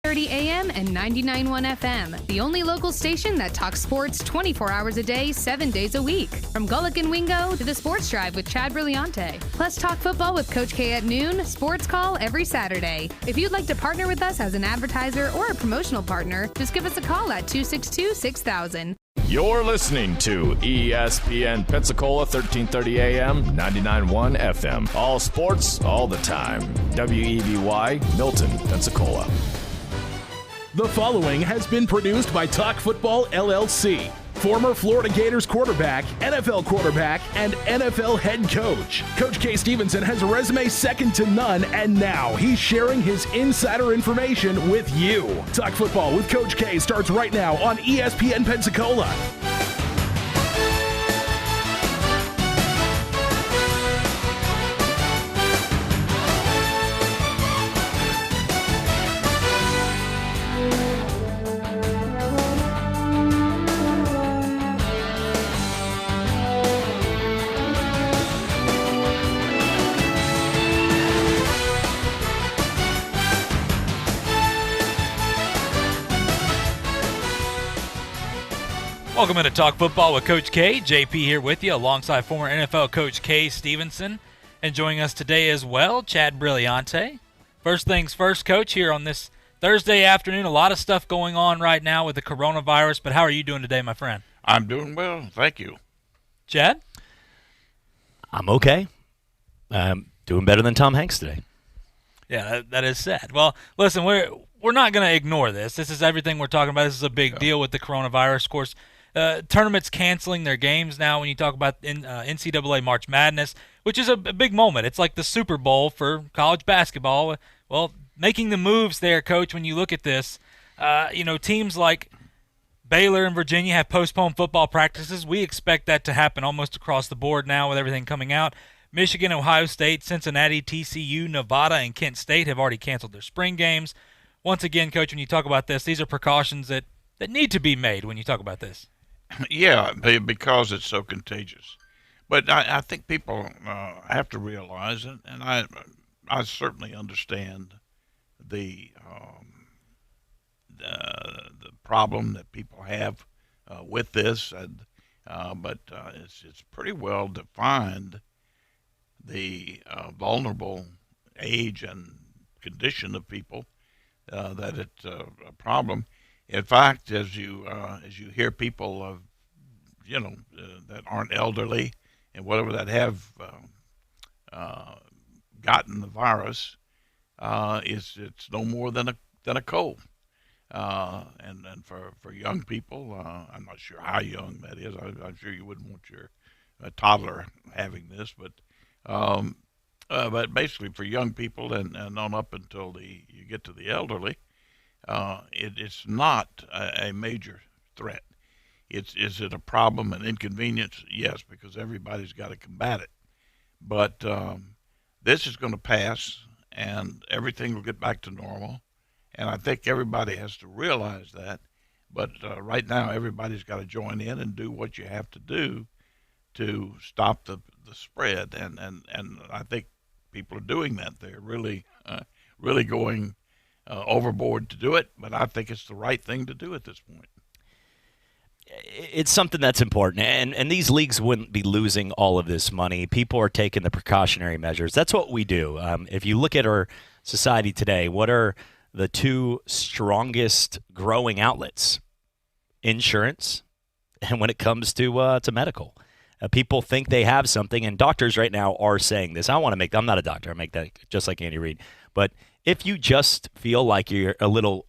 1330 AM and 99.1 FM, the only local station that talks sports 24 hours a day, 7 days a week. From Gullick and Wingo to the Sports Drive with Chad Brilliante. Plus talk football with Coach K at noon, sports call every Saturday. If you'd like to partner with us as an advertiser or a promotional partner, just give us a call at 262-6000. You're listening to ESPN Pensacola, 1330 AM, 99.1 FM. All sports, all the time. WEBY, Milton, Pensacola. The following has been produced by Talk Football LLC. Former Florida Gators quarterback, NFL quarterback, and NFL head coach. Coach K. Stevenson has a resume second to none, and now he's sharing his insider information with you. Talk Football with Coach K starts right now on ESPN Pensacola. Welcome into Talk Football with Coach K. JP here with you alongside former NFL coach K. Stevenson. And joining us today as well, Chad Brilliante. First things first, Coach, here on this Thursday afternoon. A lot of stuff going on right now with the coronavirus, but how are you doing today, my friend? I'm doing well, thank you. Chad? I'm okay. I'm doing better than Tom Hanks today. Yeah, that is sad. Well, listen, we're not going to ignore this. This is everything we're talking about. This is a big deal with the coronavirus. Of course, tournaments canceling their games now when you talk about NCAA March Madness, which is a big moment. It's like the Super Bowl for college basketball. Well, making the moves there, Coach, when you look at this, teams like Baylor and Virginia have postponed football practices. We expect that to happen almost across the board now with everything coming out. Michigan, Ohio State, Cincinnati, TCU, Nevada, and Kent State have already canceled their spring games. Once again, Coach, when you talk about this, these are precautions that need to be made when you talk about this. Yeah, because it's so contagious. But I think people have to realize it, and I certainly understand the problem that people have with this, but it's pretty well defined, the vulnerable age and condition of people, that it's a problem. In fact, as you hear people that aren't elderly and whatever that have gotten the virus, it's no more than a cold. And for young people, I'm not sure how young that is. I'm sure you wouldn't want your toddler having this, but basically for young people and on up until you get to the elderly, it's not a major threat. Is it a problem, an inconvenience? Yes, because everybody's got to combat it. But this is going to pass, and everything will get back to normal. And I think everybody has to realize that. But right now, everybody's got to join in and do what you have to do to stop the spread. And I think people are doing that. They're really going overboard to do it. But I think it's the right thing to do at this point. It's something that's important, and these leagues wouldn't be losing all of this money. People are taking the precautionary measures. That's what we do. If you look at our society today, what are the two strongest growing outlets? Insurance, and when it comes to medical. People think they have something, and doctors right now are saying this. I'm not a doctor. I make that just like Andy Reid. But if you just feel like you're a little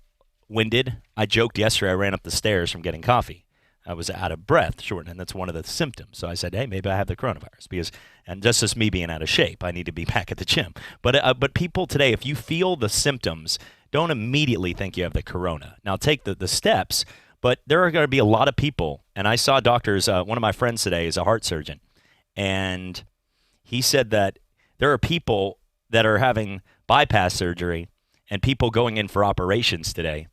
winded, I joked yesterday I ran up the stairs from getting coffee. I was out of breath, short, and that's one of the symptoms. So I said, hey, maybe I have the coronavirus and just as me being out of shape, I need to be back at the gym. But people today, if you feel the symptoms, don't immediately think you have the corona. Now take the steps, but there are going to be a lot of people, and I saw doctors, one of my friends today is a heart surgeon, and he said that there are people that are having bypass surgery and people going in for operations today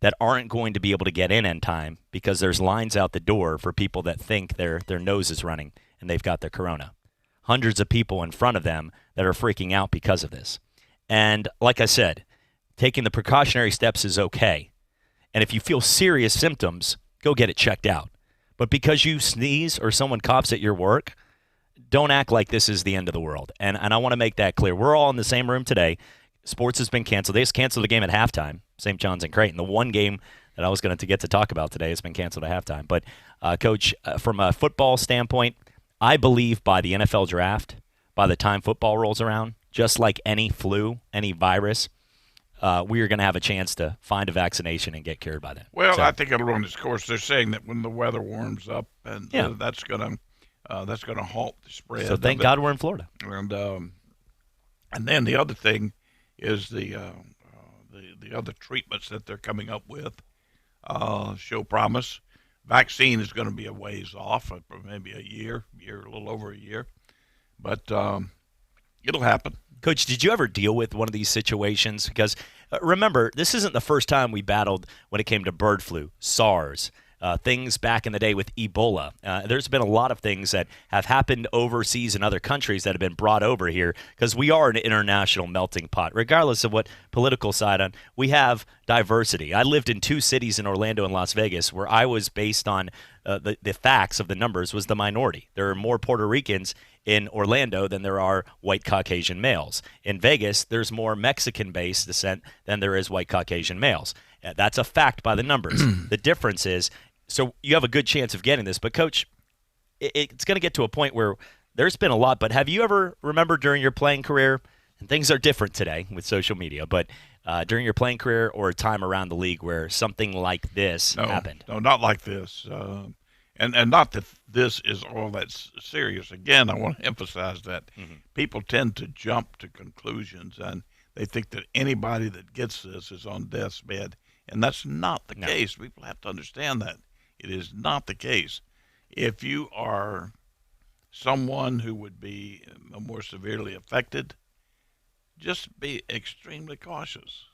that aren't going to be able to get in time because there's lines out the door for people that think their nose is running and they've got their corona. Hundreds of people in front of them that are freaking out because of this. And like I said, taking the precautionary steps is okay. And if you feel serious symptoms, go get it checked out. But because you sneeze or someone coughs at your work, don't act like this is the end of the world. And I want to make that clear. We're all in the same room today. Sports has been canceled. They just canceled the game at halftime, St. John's and Creighton. The one game that I was going to get to talk about today has been canceled at halftime. But, Coach, from a football standpoint, I believe by the NFL draft, by the time football rolls around, just like any flu, any virus, we are going to have a chance to find a vaccination and get cured by then. Well, so, I think it'll run its course. They're saying that when the weather warms up, and that's going to halt the spread. So thank God we're in Florida. And then the other thing is the other treatments that they're coming up with show promise. Vaccine is going to be a ways off, maybe a year, a little over a year, but it'll happen. Coach, did you ever deal with one of these situations? Because remember, this isn't the first time we battled when it came to bird flu, SARS, things back in the day with Ebola. There's been a lot of things that have happened overseas in other countries that have been brought over here because we are an international melting pot. Regardless of what political side on, we have diversity. I lived in 2 cities in Orlando and Las Vegas where I was based on the facts of the numbers was the minority. There are more Puerto Ricans in Orlando than there are white Caucasian males. In Vegas, there's more Mexican-based descent than there is white Caucasian males. That's a fact by the numbers. The difference is, so you have a good chance of getting this, but Coach, it's going to get to a point where there's been a lot, but have you ever remembered during your playing career, and things are different today with social media, but during your playing career or a time around the league where something like this happened? No, not like this. And not that this is all that serious. Again, I want to emphasize that people tend to jump to conclusions, and they think that anybody that gets this is on death's bed, and that's not the case. People have to understand that. It is not the case. If you are someone who would be more severely affected, just be extremely cautious.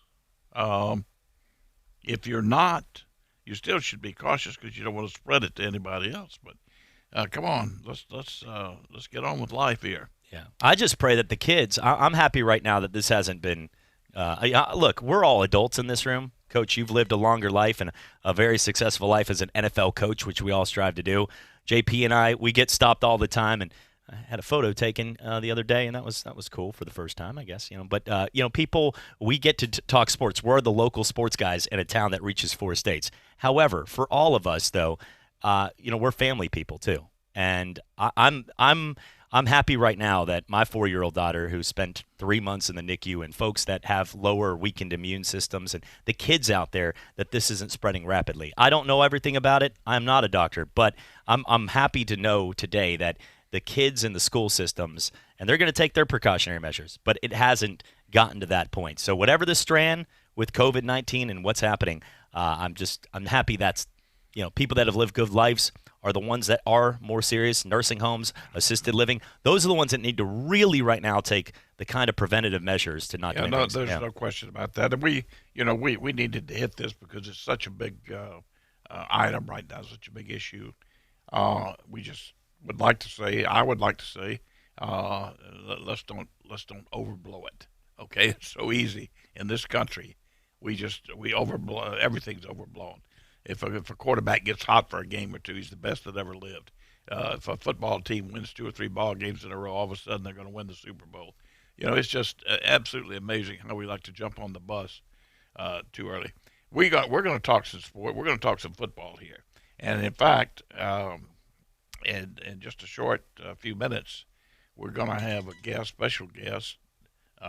If you're not, you still should be cautious because you don't want to spread it to anybody else. But come on, let's get on with life here. Yeah, I just pray that the kids. I'm happy right now that this hasn't been. Look, we're all adults in this room. Coach, you've lived a longer life and a very successful life as an NFL coach, which we all strive to do. JP and I, we get stopped all the time, and I had a photo taken the other day, and that was cool for the first time, I guess. But people, we get to talk sports. We're the local sports guys in a town that reaches 4 states. However, for all of us, though, we're family people too, and I'm happy right now that my 4-year-old daughter, who spent 3 months in the NICU, and folks that have lower weakened immune systems, and the kids out there, that this isn't spreading rapidly. I don't know everything about it. I'm not a doctor, but I'm happy to know today that the kids in the school systems, and they're going to take their precautionary measures, but it hasn't gotten to that point. So whatever the strand with COVID-19 and what's happening, I'm happy that's, people that have lived good lives are the ones that are more serious. Nursing homes, assisted living, those are the ones that need to really right now take the kind of preventative measures to not get there's no question about that. And we needed to hit this because it's such a big item right now, such a big issue. We just I would like to say, let's don't overblow it. Okay, it's so easy in this country. We overblow. Everything's overblown. If a quarterback gets hot for a game or two, he's the best that ever lived. If a football team wins 2 or 3 ball games in a row, all of a sudden they're going to win the Super Bowl. It's just absolutely amazing how we like to jump on the bus too early. We're going to talk some sport. We're going to talk some football here, and in fact. In just a short few minutes, we're going to have a special guest,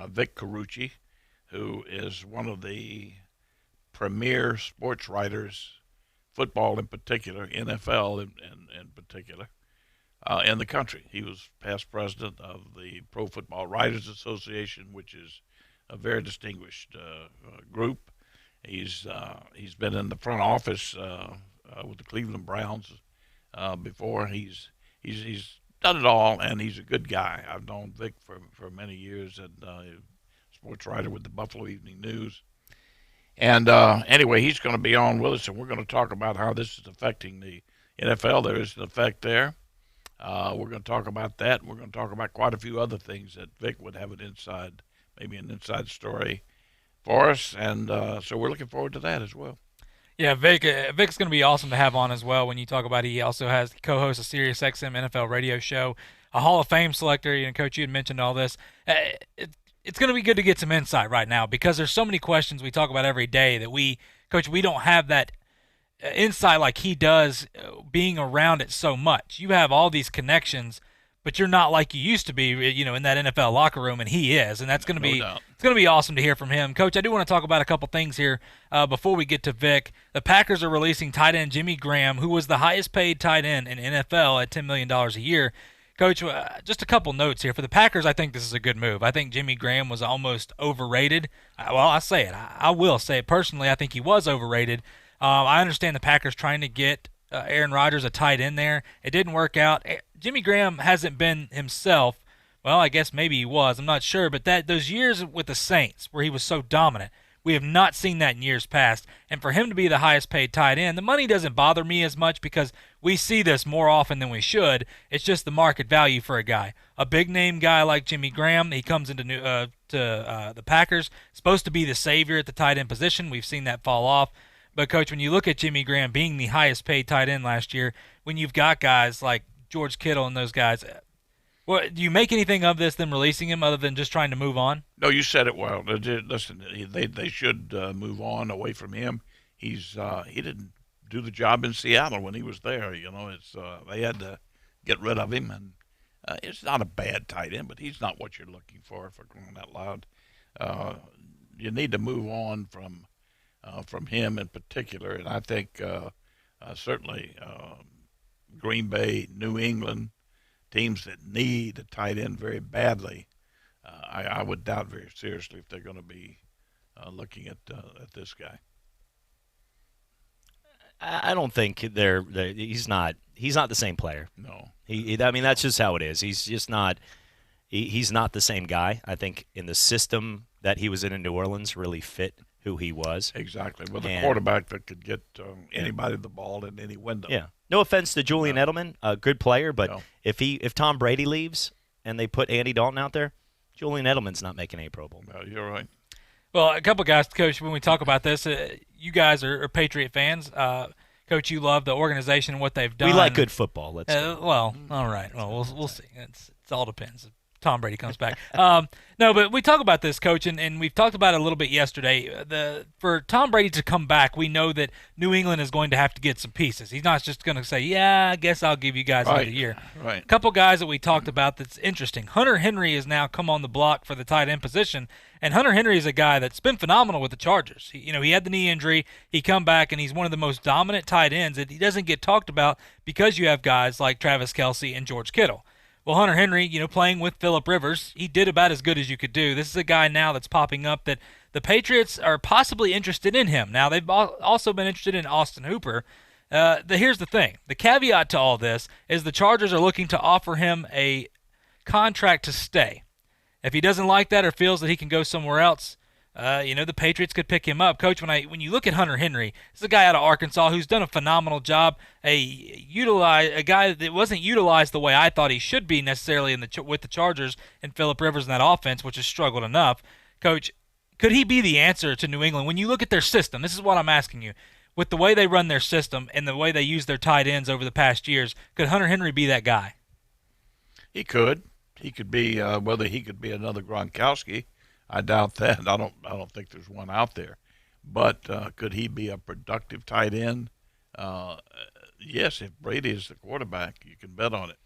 Vic Carucci, who is one of the premier sports writers, football in particular, NFL in particular, in the country. He was past president of the Pro Football Writers Association, which is a very distinguished group. He's been in the front office with the Cleveland Browns before. He's done it all, and he's a good guy. I've known Vic for many years, and sports writer with the Buffalo Evening News. And anyway, he's going to be on with us, and we're going to talk about how this is affecting the NFL. There is an effect there. We're going to talk about that. We're going to talk about quite a few other things that Vic would have maybe an inside story for us, and so we're looking forward to that as well. Yeah, Vic's going to be awesome to have on as well. When you talk about, he also has co-host a Sirius XM NFL radio show, a Hall of Fame selector. You know, Coach, you had mentioned all this. It's going to be good to get some insight right now because there's so many questions we talk about every day that we don't have that insight like he does, being around it so much. You have all these connections, but you're not like you used to be, you know, in that NFL locker room, and he is, and that's going to be it's going to be awesome to hear from him. Coach, I do want to talk about a couple things here before we get to Vic. The Packers are releasing tight end Jimmy Graham, who was the highest paid tight end in NFL at $10 million a year. Coach, just a couple notes here. For the Packers, I think this is a good move. I think Jimmy Graham was almost overrated. Well, I say it. I will say it personally. I think he was overrated. I understand the Packers trying to get Aaron Rodgers a tight end there. It didn't work out. Jimmy Graham hasn't been himself. Well, I guess maybe he was. I'm not sure. But those years with the Saints where he was so dominant, we have not seen that in years past. And for him to be the highest paid tight end, the money doesn't bother me as much because we see this more often than we should. It's just the market value for a guy. A big-name guy like Jimmy Graham, he comes into the Packers, supposed to be the savior at the tight end position. We've seen that fall off. But, Coach, when you look at Jimmy Graham being the highest paid tight end last year, when you've got guys like George Kittle and those guys, do you make anything of this, them releasing him, other than just trying to move on? No, you said it well. Listen, they should move on away from him. He didn't do the job in Seattle when he was there. You know, they had to get rid of him, and it's not a bad tight end, but he's not what you're looking for crying out loud. You need to move on from him in particular, and I think certainly Green Bay, New England, teams that need a tight end very badly, I would doubt very seriously if they're going to be looking at this guy. I don't think he's not the same player. No. I mean, that's just how it is. He's just not. He's not the same guy. I think in the system that he was in New Orleans really fit who he was. Exactly. With a quarterback that could get anybody the ball in any window. Yeah. No offense to Julian Edelman, a good player, but if Tom Brady leaves and they put Andy Dalton out there, Julian Edelman's not making a Pro Bowl. No, you're right. Well, a couple guys, Coach, when we talk about this, you guys are Patriot fans. Coach, you love the organization and what they've done. We like good football. Well, all right. Well, we'll see. It all depends. Tom Brady comes back. No, but we talk about this, Coach, and we've talked about it a little bit yesterday. For Tom Brady to come back, we know that New England is going to have to get some pieces. He's not just going to say, yeah, I guess I'll give you guys another year. Right. A couple guys that we talked about that's interesting. Hunter Henry has now come on the block for the tight end position, and Hunter Henry is a guy that's been phenomenal with the Chargers. He had the knee injury. He come back, and he's one of the most dominant tight ends that he doesn't get talked about because you have guys like Travis Kelce and George Kittle. Well, Hunter Henry, playing with Phillip Rivers, he did about as good as you could do. This is a guy now that's popping up that the Patriots are possibly interested in him. Now, they've also been interested in Austin Hooper. Here's the thing. The caveat to all this is the Chargers are looking to offer him a contract to stay. If he doesn't like that or feels that he can go somewhere else, the Patriots could pick him up. Coach, when you look at Hunter Henry, this is a guy out of Arkansas who's done a phenomenal job. A guy that wasn't utilized the way I thought he should be necessarily with the Chargers and Phillip Rivers in that offense, which has struggled enough. Coach, could he be the answer to New England? When you look at their system, this is what I'm asking you. With the way they run their system and the way they use their tight ends over the past years, could Hunter Henry be that guy? He could. He could be. Whether he could be another Gronkowski, I doubt that. I don't think there's one out there. But could he be a productive tight end? Yes, if Brady is the quarterback, you can bet on it.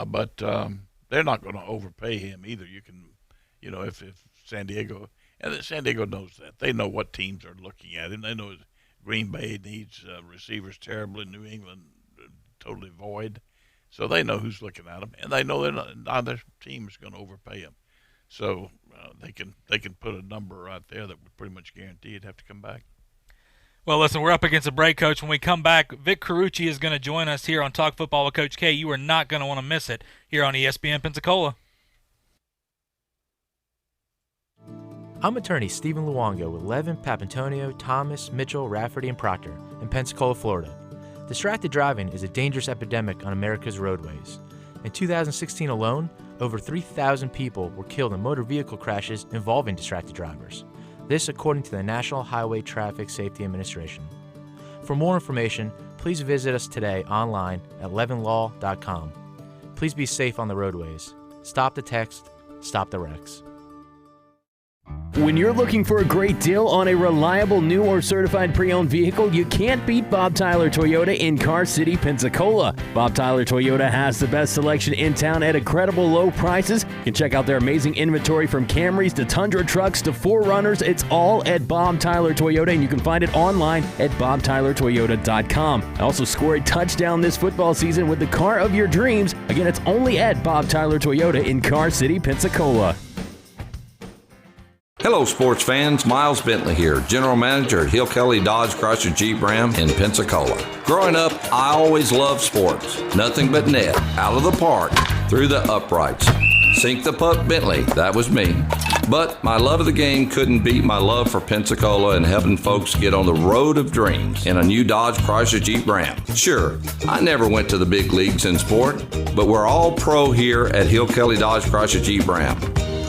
But they're not going to overpay him either. You can, if San Diego knows that. They know what teams are looking at him. They know Green Bay needs receivers terribly. New England totally void. So they know who's looking at him, and they know neither team is going to overpay him. So they can put a number out there that would pretty much guarantee he'd have to come back. Well, listen, we're up against a break, Coach. When we come back, Vic Carucci is going to join us here on Talk Football with Coach K. You are not going to want to miss it here on ESPN Pensacola. I'm attorney Stephen Luongo with Levin, Papantonio, Thomas, Mitchell, Rafferty, and Proctor in Pensacola, Florida. Distracted driving is a dangerous epidemic on America's roadways. In 2016 alone, over 3,000 people were killed in motor vehicle crashes involving distracted drivers. This according to the National Highway Traffic Safety Administration. For more information, please visit us today online at levinlaw.com. Please be safe on the roadways. Stop the text, stop the wrecks. When you're looking for a great deal on a reliable new or certified pre-owned vehicle, you can't beat Bob Tyler Toyota in Car City, Pensacola. Bob Tyler Toyota has the best selection in town at incredible low prices. You can check out their amazing inventory from Camrys to Tundra trucks to 4Runners. It's all at Bob Tyler Toyota, and you can find it online at bobtylertoyota.com. Also score a touchdown this football season with the car of your dreams. Again, it's only at Bob Tyler Toyota in Car City, Pensacola. Hello, sports fans. Miles Bentley here, General Manager at Hill Kelly Dodge Chrysler Jeep Ram in Pensacola. Growing up, I always loved sports. Nothing but net, out of the park, through the uprights. Sink the puck Bentley, that was me. But my love of the game couldn't beat my love for Pensacola and helping folks get on the road of dreams in a new Dodge Chrysler Jeep Ram. Sure, I never went to the big leagues in sport, but we're all pro here at Hill Kelly Dodge Chrysler Jeep Ram.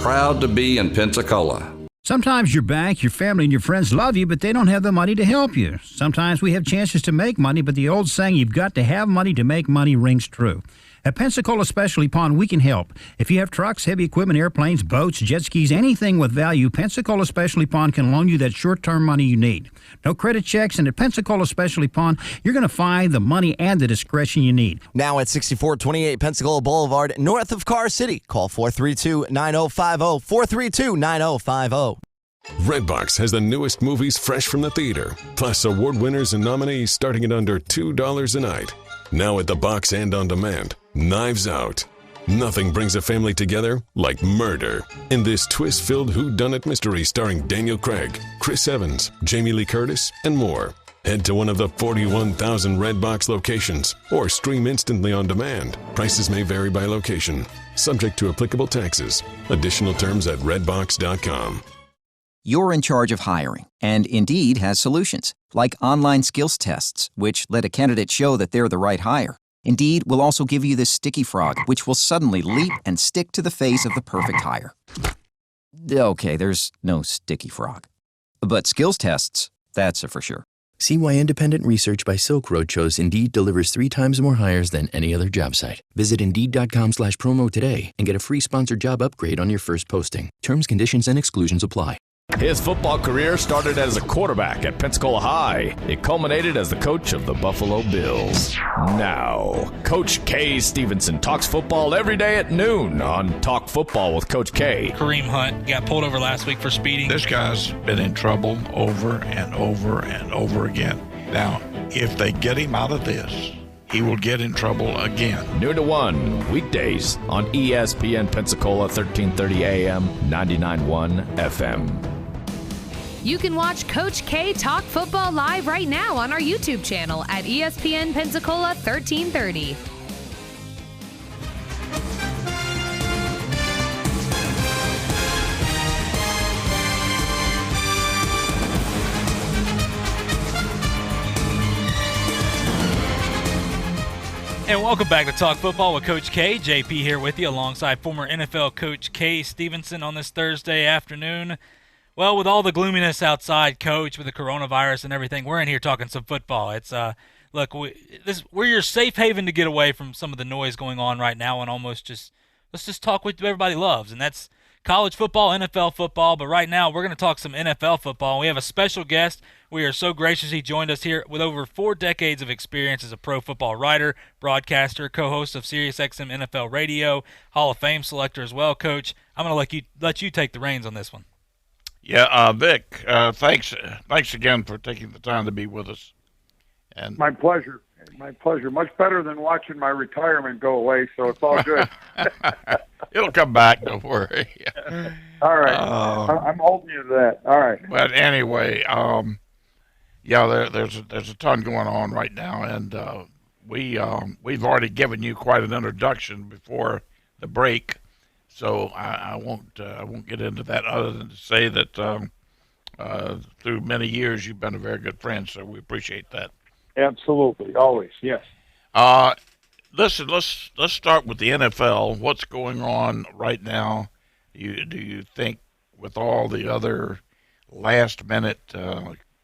Proud to be in Pensacola. Sometimes your bank, your family, and your friends love you, but they don't have the money to help you. Sometimes we have chances to make money, but the old saying, you've got to have money to make money, rings true. At Pensacola Specialty Pond, we can help. If you have trucks, heavy equipment, airplanes, boats, jet skis, anything with value, Pensacola Specialty Pond can loan you that short-term money you need. No credit checks, and at Pensacola Specialty Pond, you're going to find the money and the discretion you need. Now at 6428 Pensacola Boulevard, north of Car City. Call 432-9050, 432-9050. Redbox has the newest movies fresh from the theater, plus award winners and nominees starting at under $2 a night. Now at the box and on demand, Knives Out. Nothing brings a family together like murder. In this twist-filled whodunit mystery starring Daniel Craig, Chris Evans, Jamie Lee Curtis, and more. Head to one of the 41,000 Redbox locations or stream instantly on demand. Prices may vary by location. Subject to applicable taxes. Additional terms at redbox.com. You're in charge of hiring, and Indeed has solutions, like online skills tests, which let a candidate show that they're the right hire. Indeed will also give you this sticky frog, which will suddenly leap and stick to the face of the perfect hire. Okay, there's no sticky frog. But skills tests, that's a for sure. See why independent research by Silk Road shows Indeed delivers 3 times more hires than any other job site. Visit Indeed.com/promo today and get a free sponsored job upgrade on your first posting. Terms, conditions, and exclusions apply. His football career started as a quarterback at Pensacola High. It culminated as the coach of the Buffalo Bills. Now, Coach K. Stevenson talks football every day at noon on Talk Football with Coach K. Kareem Hunt got pulled over last week for speeding. This guy's been in trouble over and over and over again. Now, if they get him out of this, he will get in trouble again. Noon to 1, weekdays on ESPN Pensacola 1330 AM, 99.1 FM. You can watch Coach K talk football live right now on our YouTube channel at ESPN Pensacola 1330. And welcome back to Talk Football with Coach K. JP here with you alongside former NFL coach K. Stevenson on this Thursday afternoon. Well, with all the gloominess outside, Coach, with the coronavirus and everything, we're in here talking some football. It's look, we're your safe haven to get away from some of the noise going on right now, and almost let's just talk what everybody loves, and that's college football, NFL football. But right now, we're going to talk some NFL football. We have a special guest. We are so gracious he joined us here with over 4 decades of experience as a pro football writer, broadcaster, co-host of SiriusXM NFL Radio, Hall of Fame selector as well. Coach, I'm going to let you take the reins on this one. Yeah, Vic, thanks again for taking the time to be with us. And my pleasure. Much better than watching my retirement go away, so it's all good. It'll come back, don't worry. All right. I'm holding you to that. All right. But anyway, there's a ton going on right now, and we've already given you quite an introduction before the break. So I won't get into that other than to say that through many years you've been a very good friend, so we appreciate that. Absolutely, always, yes. Listen, let's start with the NFL. What's going on right now? Do you think with all the other last-minute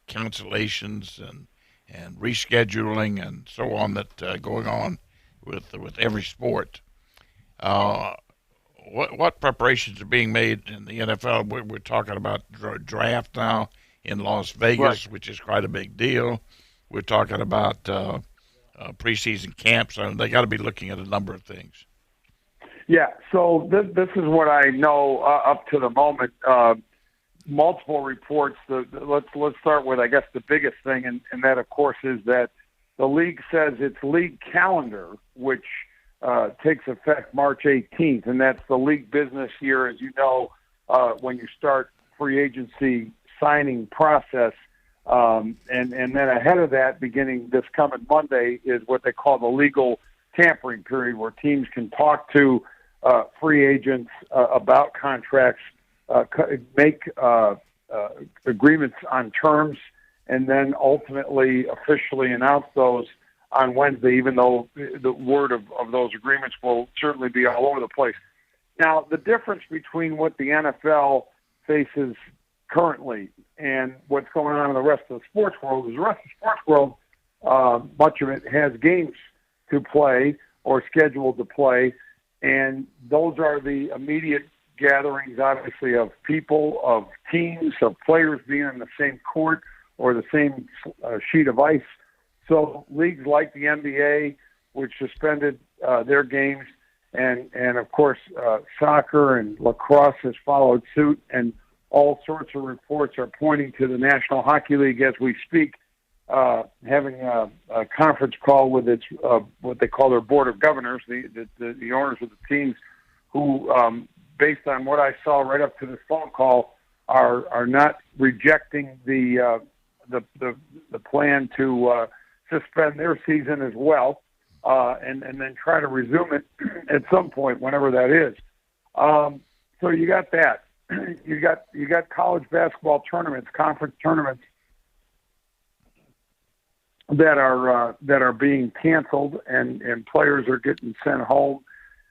cancellations and rescheduling and so on that going on with every sport. What preparations are being made in the NFL? We're talking about draft now in Las Vegas, Right. which is quite a big deal. We're talking about preseason camps. They got to be looking at a number of things. Yeah, so this is what I know up to the moment. Multiple reports. Let's start with, I guess, the biggest thing, and that, of course, is that the league says its league calendar, which takes effect March 18th, and that's the league business year, as you know, when you start free agency signing process. And then ahead of that, beginning this coming Monday, is what they call the legal tampering period, where teams can talk to free agents about contracts, make agreements on terms, and then ultimately officially announce those on Wednesday, even though the word of those agreements will certainly be all over the place. Now, the difference between what the NFL faces currently and what's going on in the rest of the sports world is the rest of the sports world, much of it has games to play or scheduled to play, and those are the immediate gatherings, obviously, of people, of teams, of players being in the same court or the same sheet of ice. So leagues like the NBA, which suspended their games, and of course soccer and lacrosse has followed suit, and all sorts of reports are pointing to the National Hockey League as we speak, having a conference call with its what they call their board of governors, the owners of the teams, who, based on what I saw right up to this phone call, are not rejecting the plan to suspend their season as well, and then try to resume it at some point, whenever that is. So you got that. You got college basketball tournaments, conference tournaments that are being canceled, and players are getting sent home,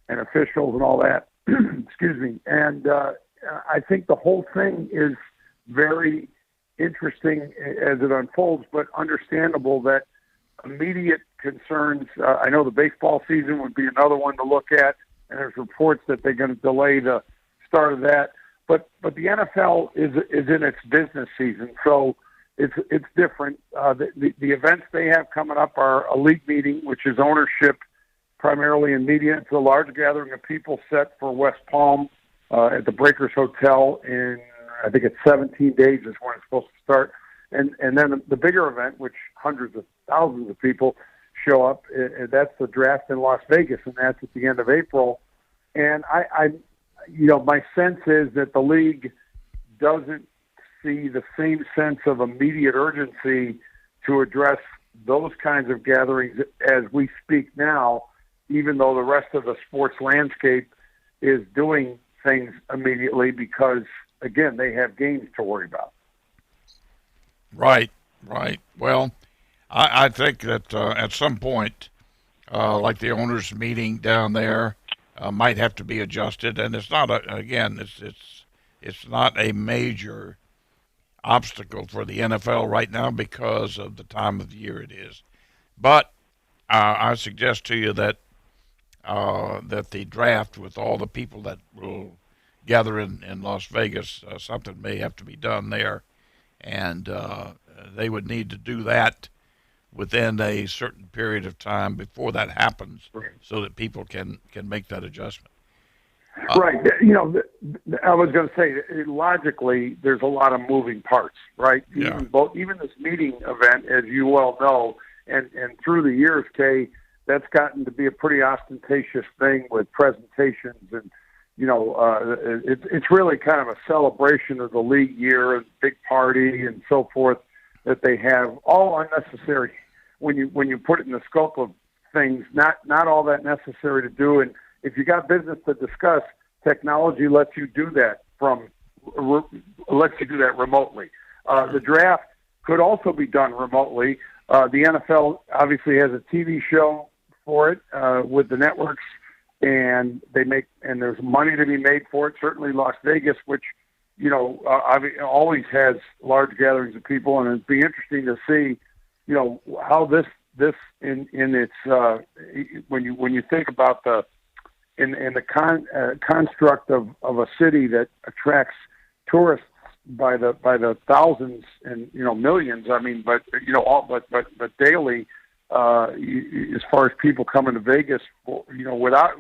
and officials and all that. Excuse me. And I think the whole thing is very interesting as it unfolds, but understandable that immediate concerns. I know the baseball season would be another one to look at, and there's reports that they're going to delay the start of that. But the NFL is in its business season, so it's different. The events they have coming up are a league meeting, which is ownership primarily in media. It's a large gathering of people set for West Palm at the Breakers Hotel in, I think it's 17 days is when it's supposed to start. And then the bigger event, which hundreds of thousands of people show up, that's the draft in Las Vegas, and that's at the end of April. And my sense is that the league doesn't see the same sense of immediate urgency to address those kinds of gatherings as we speak now, even though the rest of the sports landscape is doing things immediately because, again, they have games to worry about. Right. Well, I think that at some point, like the owners' meeting down there, might have to be adjusted, and it's not it's not a major obstacle for the NFL right now because of the time of the year it is. But I suggest to you that that the draft, with all the people that will gather in Las Vegas, something may have to be done there, and they would need to do that within a certain period of time before that happens, so that people can make that adjustment. Right. I was going to say, logically, there's a lot of moving parts, right? Yeah. Even this meeting event, as you well know, and through the years, Kay, that's gotten to be a pretty ostentatious thing with presentations, and it's really kind of a celebration of the league year, and big party, and so forth that they have. All unnecessary when you put it in the scope of things. Not all that necessary to do. And if you got business to discuss, technology lets you do that remotely. The draft could also be done remotely. The NFL obviously has a TV show for it with the networks, and there's money to be made for it. Certainly Las Vegas, which always has large gatherings of people, and it'd be interesting to see, how this in its when you think about the construct of a city that attracts tourists by the thousands and millions. I mean, but daily, as far as people coming to Vegas, without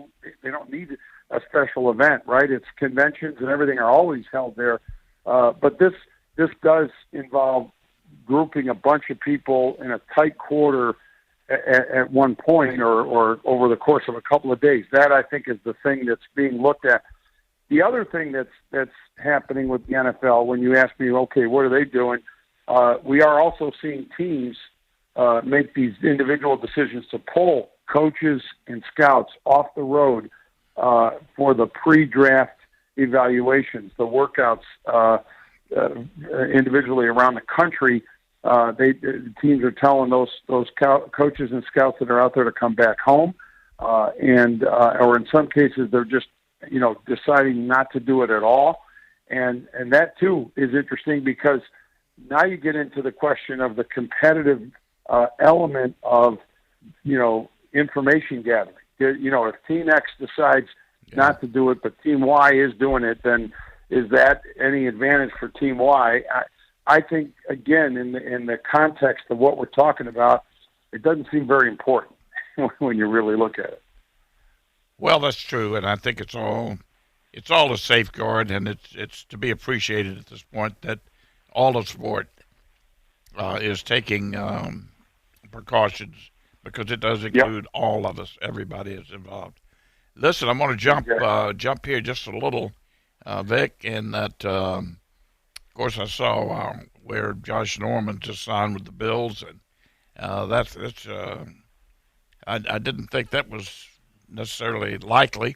they don't need a special event, right? It's conventions and everything are always held there, but this does involve grouping a bunch of people in a tight quarter at one point or over the course of a couple of days. That, I think, is the thing that's being looked at. The other thing that's happening with the NFL, when you ask me, okay, what are they doing? We are also seeing teams make these individual decisions to pull coaches and scouts off the road for the pre-draft evaluations, the workouts individually around the country. The teams are telling those coaches and scouts that are out there to come back home, or in some cases they're just deciding not to do it at all, and that too is interesting because now you get into the question of the competitive element of information gathering. If Team X decides not to do it, but Team Y is doing it, then is that any advantage for Team Y? I think, again, in the context of what we're talking about, it doesn't seem very important when you really look at it. Well, that's true, and I think it's all a safeguard, and it's to be appreciated at this point that all of sport is taking precautions because it does include all of us. Everybody is involved. Listen, I'm going to jump here just a little, Vic, in that. Of course, I saw where Josh Norman just signed with the Bills, and I didn't think that was necessarily likely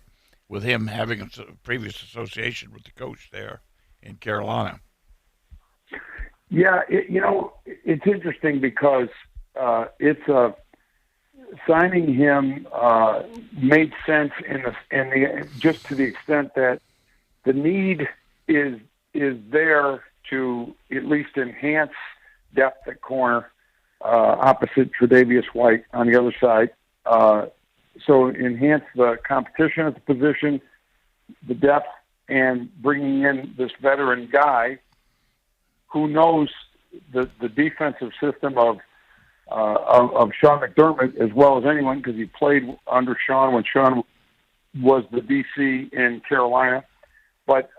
with him having a previous association with the coach there in Carolina. Yeah, it's interesting because signing him made sense just to the extent that the need is there to at least enhance depth at corner opposite Tre'Davious White on the other side. So enhance the competition at the position, the depth, and bringing in this veteran guy who knows the defensive system of Sean McDermott as well as anyone, because he played under Sean when Sean was the DC in Carolina. But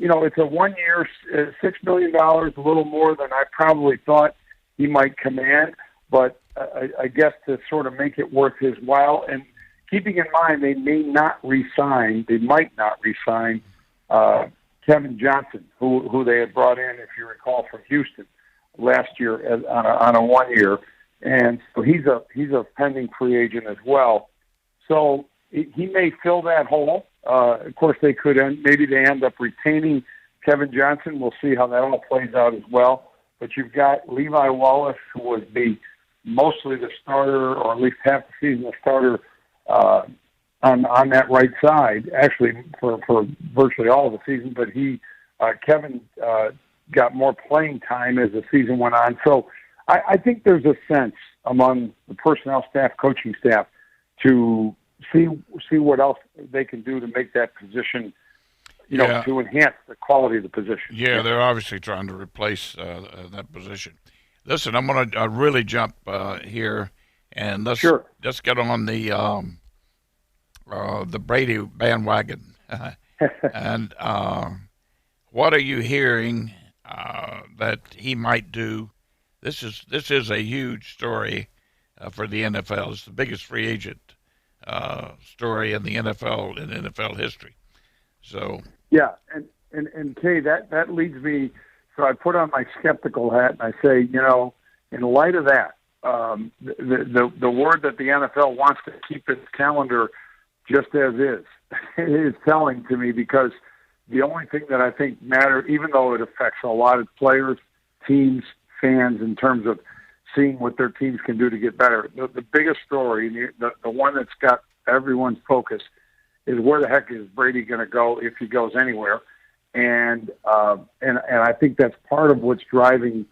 it's a 1 year, $6 million, a little more than I probably thought he might command. But I guess to sort of make it worth his while, and keeping in mind they might not re-sign Kevin Johnson, who they had brought in, if you recall, from Houston last year on a 1 year, and so he's a pending free agent as well. So he may fill that hole. Of course, they could maybe they end up retaining Kevin Johnson. We'll see how that all plays out as well. But you've got Levi Wallace, who would be mostly the starter, or at least half the season the starter on that right side, actually for virtually all of the season. But Kevin got more playing time as the season went on. So I think there's a sense among the personnel staff, coaching staff, to see what else they can do to make that position, to enhance the quality of the position. Yeah, they're obviously trying to replace that position. Listen, I'm going to really jump here, and let's get on the Brady bandwagon. And what are you hearing that he might do? This is a huge story for the NFL. It's the biggest free agent story in the NFL history. So yeah, and Kay, that leads me. So I put on my skeptical hat and I say, in light of that, the word that the NFL wants to keep its calendar just as is telling to me, because the only thing that I think matters, even though it affects a lot of players, teams, fans, in terms of seeing what their teams can do to get better, the biggest story, the one that's got everyone's focus, is where the heck is Brady going to go if he goes anywhere? And I think that's part of what's driving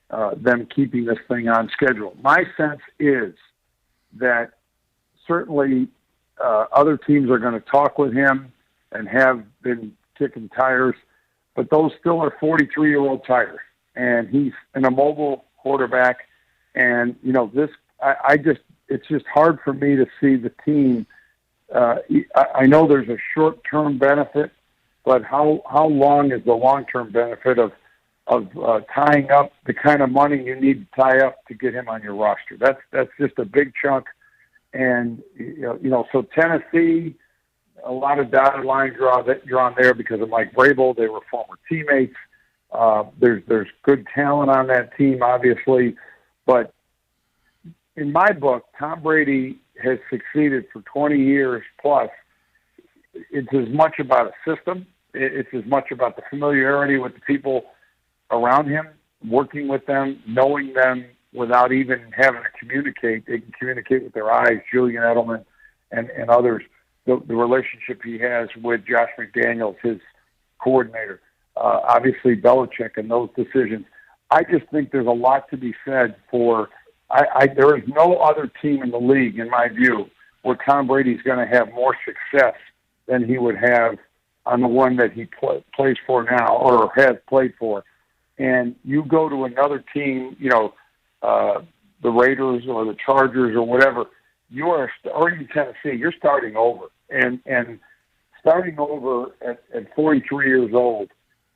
them keeping this thing on schedule. My sense is that certainly other teams are going to talk with him and have been kicking tires, but those still are 43-year-old tires, and he's an immobile quarterback. And it's just hard for me to see the team. I know there's a short-term benefit, but how long is the long-term benefit of tying up the kind of money you need to tie up to get him on your roster? That's just a big chunk. And so Tennessee, a lot of dotted lines drawn there because of Mike Vrabel. They were former teammates. There's good talent on that team, obviously, but in my book, Tom Brady has succeeded for 20 years plus. It's as much about a system. It's as much about the familiarity with the people around him, working with them, knowing them without even having to communicate. They can communicate with their eyes. Julian Edelman and others. The relationship he has with Josh McDaniels, his coordinator, obviously Belichick, and those decisions. I just think there's a lot to be said for. There is no other team in the league, in my view, where Tom Brady's going to have more success than he would have on the one that he plays for now or has played for. And you go to another team, the Raiders or the Chargers or whatever, or even Tennessee, you're starting over. And starting over at 43 years old,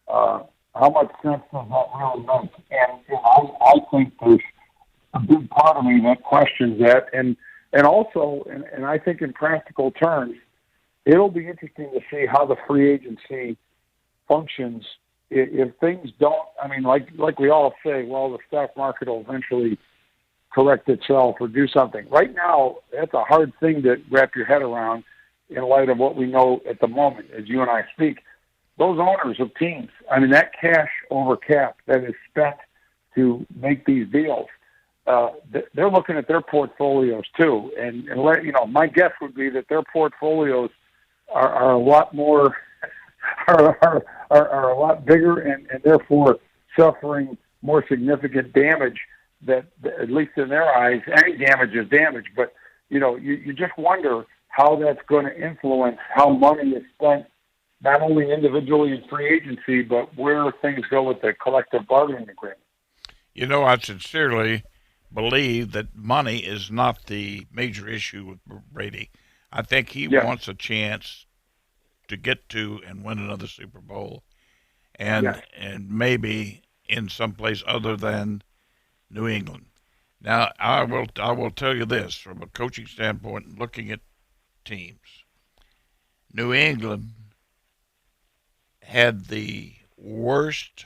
how much sense does that really make? And I think there's a big part of me that questions that. And also, and I think in practical terms, it'll be interesting to see how the free agency functions. If things don't, like we all say, well, the stock market will eventually correct itself or do something. Right now, that's a hard thing to wrap your head around in light of what we know at the moment, as you and I speak. Those owners of teams, that cash over cap that is spent to make these deals, they're looking at their portfolios too. And my guess would be that their portfolios are a lot more, are a lot bigger and therefore suffering more significant damage that, at least in their eyes, any damage is damage. But, you just wonder how that's going to influence how money is spent, not only individually in free agency, but where things go with the collective bargaining agreement. I sincerely believe that money is not the major issue with Brady. I think he wants a chance to get to and win another Super Bowl, and maybe in some place other than New England. Now, I will tell you this from a coaching standpoint, looking at teams. New England had the least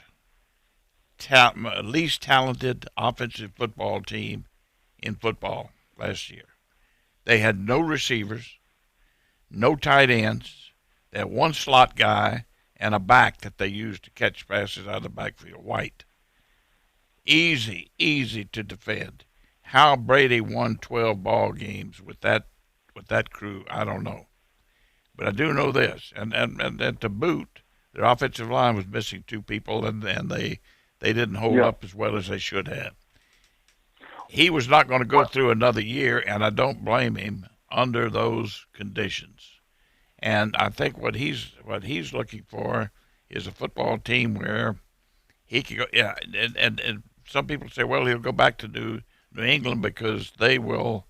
talented offensive football team in football last year. They had no receivers, no tight ends. They had one slot guy and a back that they used to catch passes out of the backfield, White. Easy to defend. How Brady won 12 ball games with that crew, I don't know. But I do know this, and to boot, their offensive line was missing two people, and they didn't hold up as well as they should have. He was not going to go through another year, and I don't blame him under those conditions. And I think what he's looking for is a football team where he can go. Yeah, and some people say, well, he'll go back to New England because they will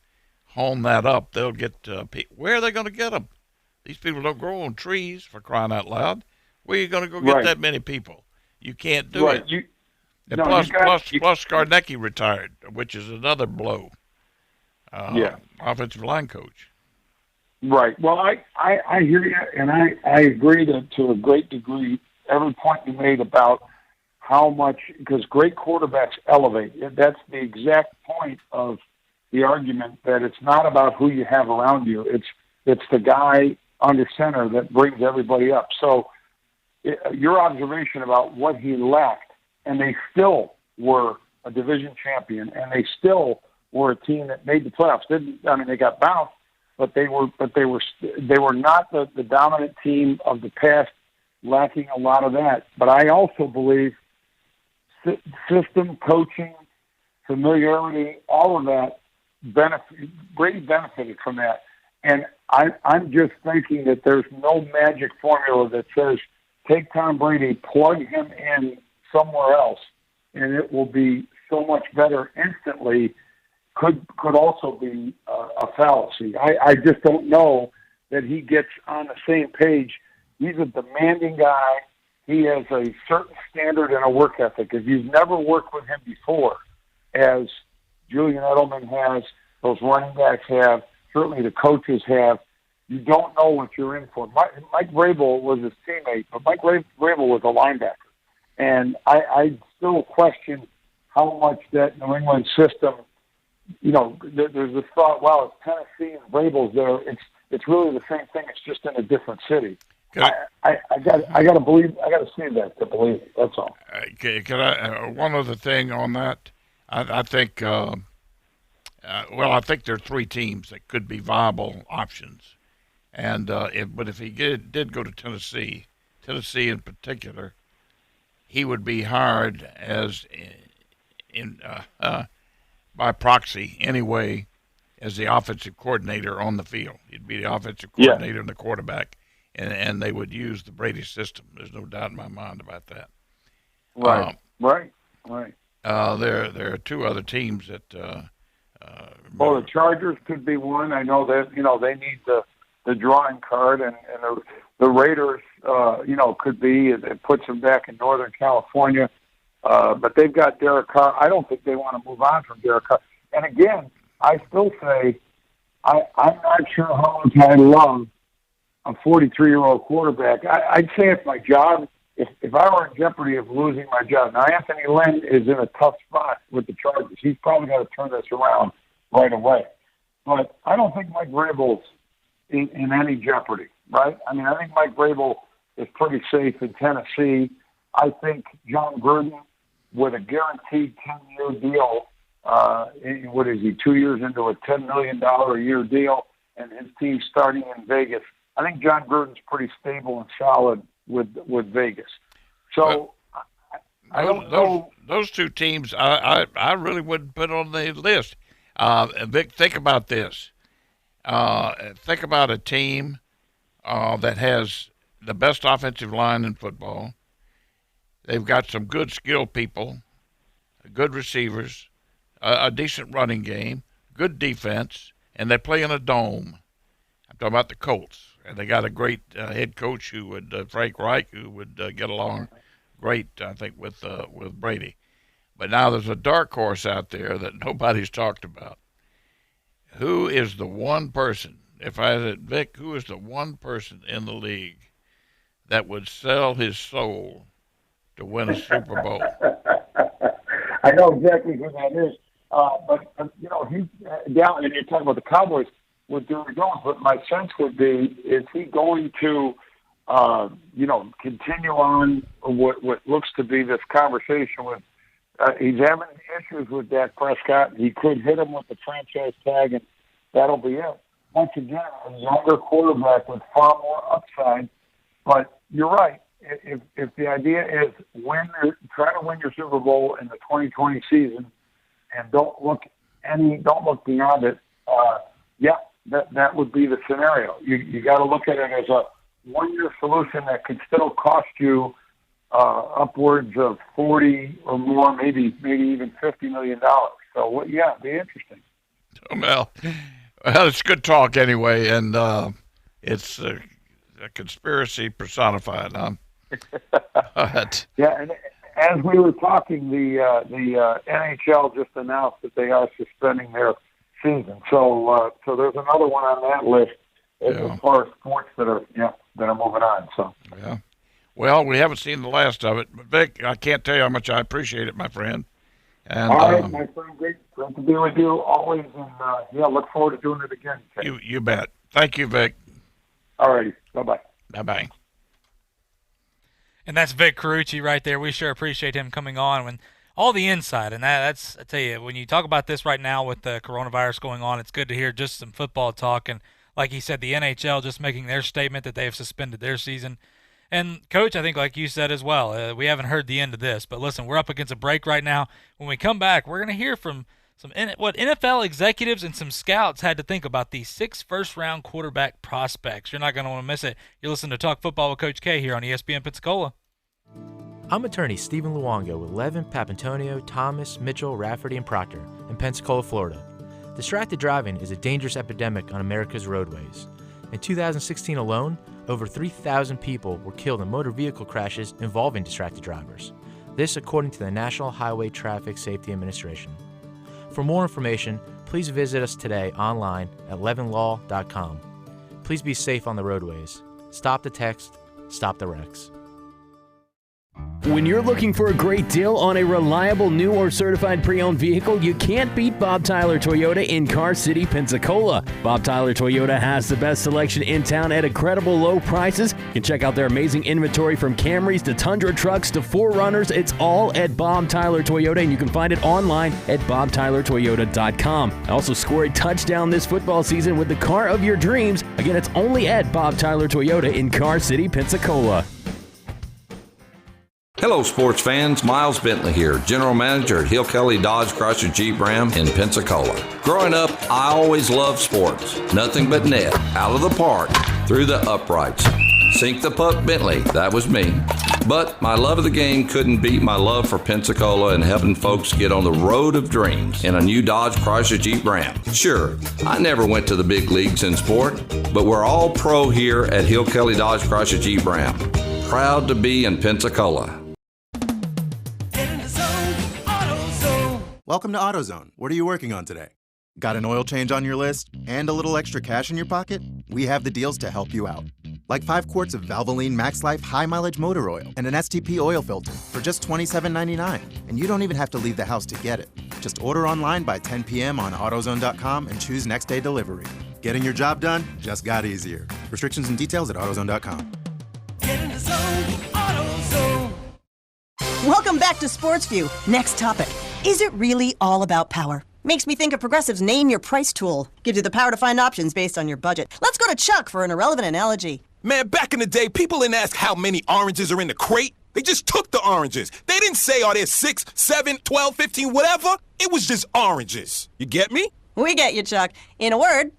hone that up. They'll get where are they going to get them? These people don't grow on trees, for crying out loud. Where are you going to go get that many people? You can't do it. Plus Skarnecki retired, which is another blow. Offensive line coach. Right. Well, I hear you, and I agree to a great degree every point you made about how much, because great quarterbacks elevate. That's the exact point of the argument, that it's not about who you have around you. It's the guy under center that brings everybody up. So your observation about what he left, and they still were a division champion, and they still were a team that made the playoffs. They got bounced, but they were not the dominant team of the past, lacking a lot of that. But I also believe system, coaching, familiarity, all of that Brady benefited from that. And I'm just thinking that there's no magic formula that says take Tom Brady, plug him in somewhere else, and it will be so much better instantly. Could also be a fallacy. I just don't know that he gets on the same page. He's a demanding guy. He has a certain standard and a work ethic. If you've never worked with him before, as Julian Edelman has, those running backs have, certainly the coaches have, you don't know what you're in for. Mike Vrabel was his teammate, but Mike Vrabel was a linebacker. And I still question how much that New England system, there's this thought, well, it's Tennessee and Vrabel's there. It's really the same thing. It's just in a different city. I got to believe. I got to see that to believe it. That's all. Can I one other thing on that? I think. I think there are three teams that could be viable options, and if he did go to Tennessee in particular, he would be hired as by proxy anyway as the offensive coordinator on the field. He'd be the offensive coordinator and the quarterback. And they would use the Brady system. There's no doubt in my mind about that. Right. There are two other teams that. The Chargers could be one. I know that they need the drawing card, and the Raiders, could be. It puts them back in Northern California, but they've got Derek Carr. I don't think they want to move on from Derek Carr. And again, I still say I'm not sure how much I love a 43-year-old quarterback. I'd say if my job, if I were in jeopardy of losing my job. Now, Anthony Lynn is in a tough spot with the Chargers. He's probably got to turn this around right away. But I don't think Mike Vrabel's in any jeopardy, right? I mean, I think Mike Vrabel is pretty safe in Tennessee. I think John Gruden, with a guaranteed 10-year deal, what is he, 2 years into a $10 million a year deal, and his team starting in Vegas, I think John Gruden's pretty stable and solid with Vegas. So I don't know. Those two teams, I really wouldn't put on the list. Vic, think about this. Think about a team that has the best offensive line in football. They've got some good skilled people, good receivers, a decent running game, good defense, and they play in a dome. I'm talking about the Colts. And they got a great head coach who would Frank Reich, who would get along great, I think, with Brady. But now there's a dark horse out there that nobody's talked about. Who is the one person? If I said, Vic, who is the one person in the league that would sell his soul to win a Super Bowl? I know exactly who that is. But he's down, and you're talking about the Cowboys with Jerry Jones, but my sense would be, is he going to, continue on what looks to be this conversation with, he's having issues with Dak Prescott. He could hit him with the franchise tag, and that'll be it. Once again, a younger quarterback with far more upside, but you're right. If the idea is try to win your Super Bowl in the 2020 season, and don't look beyond it, that would be the scenario. You got to look at it as a one-year solution that could still cost you upwards of 40 or more, maybe even $50 million. So it'd be interesting. Well, it's good talk anyway, and it's a conspiracy personified, huh? Yeah, and as we were talking, the NHL just announced that they are suspending their season. So there's another one on that list as far as sports that are moving on. So yeah. Well, we haven't seen the last of it, but Vic, I can't tell you how much I appreciate it, my friend. And, all right, my friend, great to be with you always, and look forward to doing it again. You bet. Thank you, Vic. All righty, bye-bye. Bye-bye. And that's Vic Carucci right there. We sure appreciate him coming on when all the insight. And that's, I tell you, when you talk about this right now with the coronavirus going on, it's good to hear just some football talk. And like he said, the NHL just making their statement that they have suspended their season. And, Coach, I think like you said as well, we haven't heard the end of this. But, listen, we're up against a break right now. When we come back, we're going to hear from what NFL executives and some scouts had to think about these 6 first-round quarterback prospects. You're not going to want to miss it. You're listening to Talk Football with Coach K here on ESPN Pensacola. I'm attorney Stephen Luongo with Levin, Papantonio, Thomas, Mitchell, Rafferty, and Proctor in Pensacola, Florida. Distracted driving is a dangerous epidemic on America's roadways. In 2016 alone, over 3,000 people were killed in motor vehicle crashes involving distracted drivers. This according to the National Highway Traffic Safety Administration. For more information, please visit us today online at levinlaw.com. Please be safe on the roadways. Stop the text, stop the wrecks. When you're looking for a great deal on a reliable new or certified pre-owned vehicle, you can't beat Bob Tyler Toyota in Car City, Pensacola. Bob Tyler Toyota has the best selection in town at incredible low prices. You can check out their amazing inventory from Camrys to Tundra trucks to 4Runners. It's all at Bob Tyler Toyota, and you can find it online at bobtylertoyota.com. Also score a touchdown this football season with the car of your dreams. Again, it's only at Bob Tyler Toyota in Car City, Pensacola. Hello, sports fans. Miles Bentley here, General Manager at Hill Kelly Dodge Chrysler Jeep Ram in Pensacola. Growing up, I always loved sports. Nothing but net, out of the park, through the uprights. Sink the puck Bentley, that was me. But my love of the game couldn't beat my love for Pensacola and helping folks get on the road of dreams in a new Dodge Chrysler Jeep Ram. Sure, I never went to the big leagues in sport, but we're all pro here at Hill Kelly Dodge Chrysler Jeep Ram. Proud to be in Pensacola. Welcome to AutoZone. What are you working on today? Got an oil change on your list and a little extra cash in your pocket? We have the deals to help you out. Like 5 quarts of Valvoline Max Life High Mileage Motor Oil and an STP oil filter for just $27.99. And you don't even have to leave the house to get it. Just order online by 10 p.m. on AutoZone.com and choose next day delivery. Getting your job done just got easier. Restrictions and details at AutoZone.com. Get in the zone, AutoZone. Welcome back to Sports View. Next topic. Is it really all about power? Makes me think of Progressive's Name Your Price tool. Gives you the power to find options based on your budget. Let's go to Chuck for an irrelevant analogy. Man, back in the day, people didn't ask how many oranges are in the crate. They just took the oranges. They didn't say, are there 6, 7, 12, 15, whatever. It was just oranges. You get me? We get you, Chuck. In a word,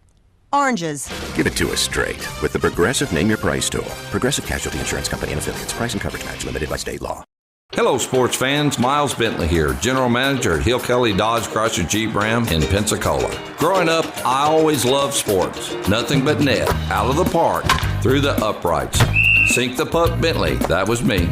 oranges. Give it to us straight with the Progressive Name Your Price tool. Progressive Casualty Insurance Company and affiliates. Price and coverage match limited by state law. Hello, sports fans. Miles Bentley here, General Manager at Hill Kelly Dodge Chrysler Jeep Ram in Pensacola. Growing up, I always loved sports. Nothing but net, out of the park, through the uprights. Sink the puck Bentley, that was me.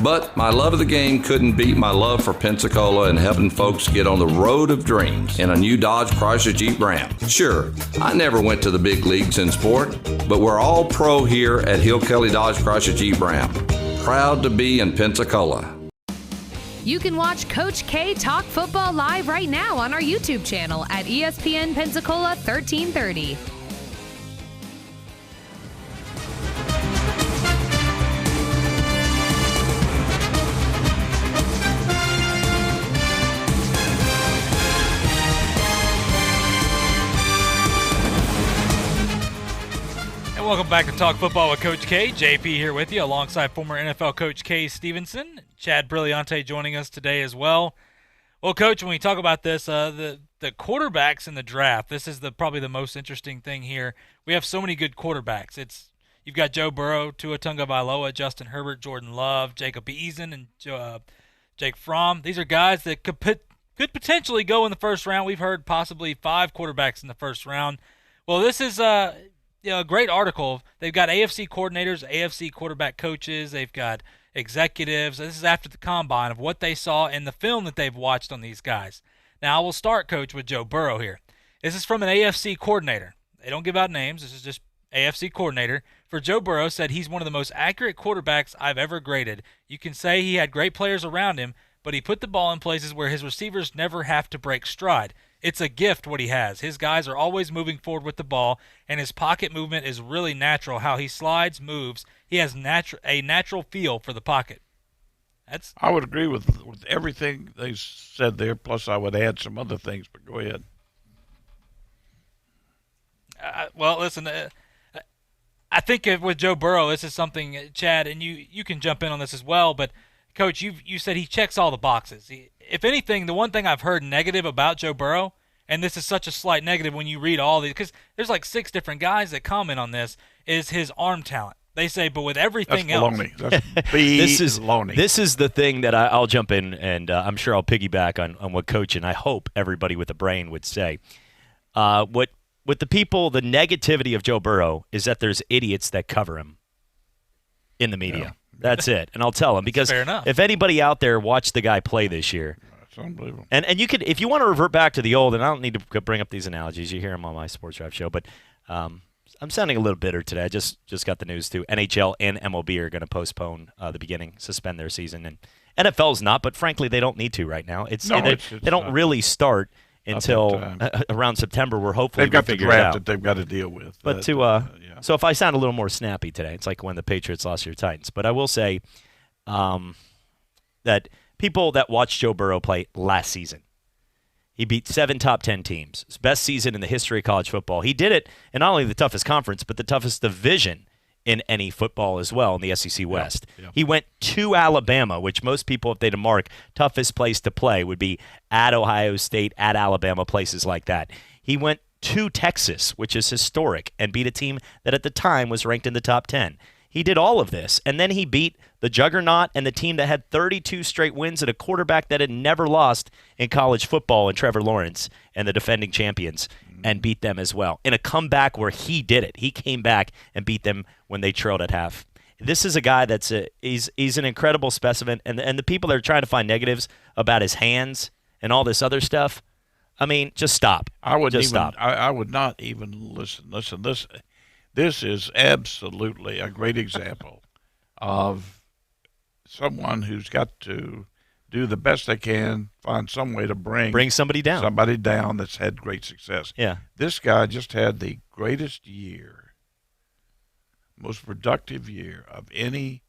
But my love of the game couldn't beat my love for Pensacola and helping folks get on the road of dreams in a new Dodge Chrysler Jeep Ram. Sure, I never went to the big leagues in sport, but we're all pro here at Hill Kelly Dodge Chrysler Jeep Ram. Proud to be in Pensacola. You can watch Coach K talk football live right now on our YouTube channel at ESPN Pensacola 1330. And welcome back to Talk Football with Coach K. JP here with you alongside former NFL coach Kay Stevenson. Chad Brilliante joining us today as well. Well, Coach, when we talk about this, the quarterbacks in the draft, this is probably the most interesting thing here. We have so many good quarterbacks. You've got Joe Burrow, Tua Tagovailoa, Justin Herbert, Jordan Love, Jacob Eason, and Jake Fromm. These are guys that could potentially go in the first round. We've heard possibly 5 quarterbacks in the first round. Well, this is a great article. They've got AFC coordinators, AFC quarterback coaches. They've got executives. This is after the combine of what they saw in the film that they've watched on these guys. Now, I will start, Coach, with Joe Burrow here. This is from an AFC coordinator. They don't give out names. This is just AFC coordinator. For Joe Burrow, said he's one of the most accurate quarterbacks I've ever graded. You can say he had great players around him, but he put the ball in places where his receivers never have to break stride. It's a gift what he has. His guys are always moving forward with the ball, and his pocket movement is really natural. How he slides, moves. He has a natural feel for the pocket. I would agree with everything they said there, plus I would add some other things, but go ahead. Well, listen, I think with Joe Burrow, this is something, Chad, and you can jump in on this as well. But Coach, you said he checks all the boxes. If anything, the one thing I've heard negative about Joe Burrow, and this is such a slight negative when you read all these, because there's like 6 different guys that comment on this, is his arm talent. They say, but with everything else. That's baloney. This is the thing that I'll jump in, and I'm sure I'll piggyback on what Coach and I hope everybody with a brain would say. With the people, the negativity of Joe Burrow is that there's idiots that cover him in the media. Yeah. That's it. And I'll tell them, because if anybody out there watched the guy play this year, it's unbelievable. And you could, if you want to revert back to the old, and I don't need to bring up these analogies, you hear them on my Sports Drive show, but I'm sounding a little bitter today. I just got the news too. NHL and MLB are going to postpone suspend their season, and NFL's not. But frankly, they don't need to right now. They don't really start until around September. We're hopefully they've got the draft it out. That they've got to deal with. But so if I sound a little more snappy today, it's like when the Patriots lost to your Titans. But I will say that people that watched Joe Burrow play last season. He beat 7 top 10 teams. His best season in the history of college football. He did it in not only the toughest conference, but the toughest division in any football as well in the SEC West. Yeah. He went to Alabama, which most people, if they'd mark, toughest place to play would be at Ohio State, at Alabama, places like that. He went to Texas, which is historic, and beat a team that at the time was ranked in the top 10. He did all of this, and then he beat the juggernaut and the team that had 32 straight wins and a quarterback that had never lost in college football, and Trevor Lawrence, and the defending champions, and beat them as well. In a comeback where he did it. He came back and beat them when they trailed at half. This is a guy he's an incredible specimen, and the people that are trying to find negatives about his hands and all this other stuff, I mean, just stop. I would not even listen. Listen, this is absolutely a great example of someone who's got to do the best they can, find some way to bring somebody down that's had great success. Yeah. This guy just had the greatest year, most productive year of any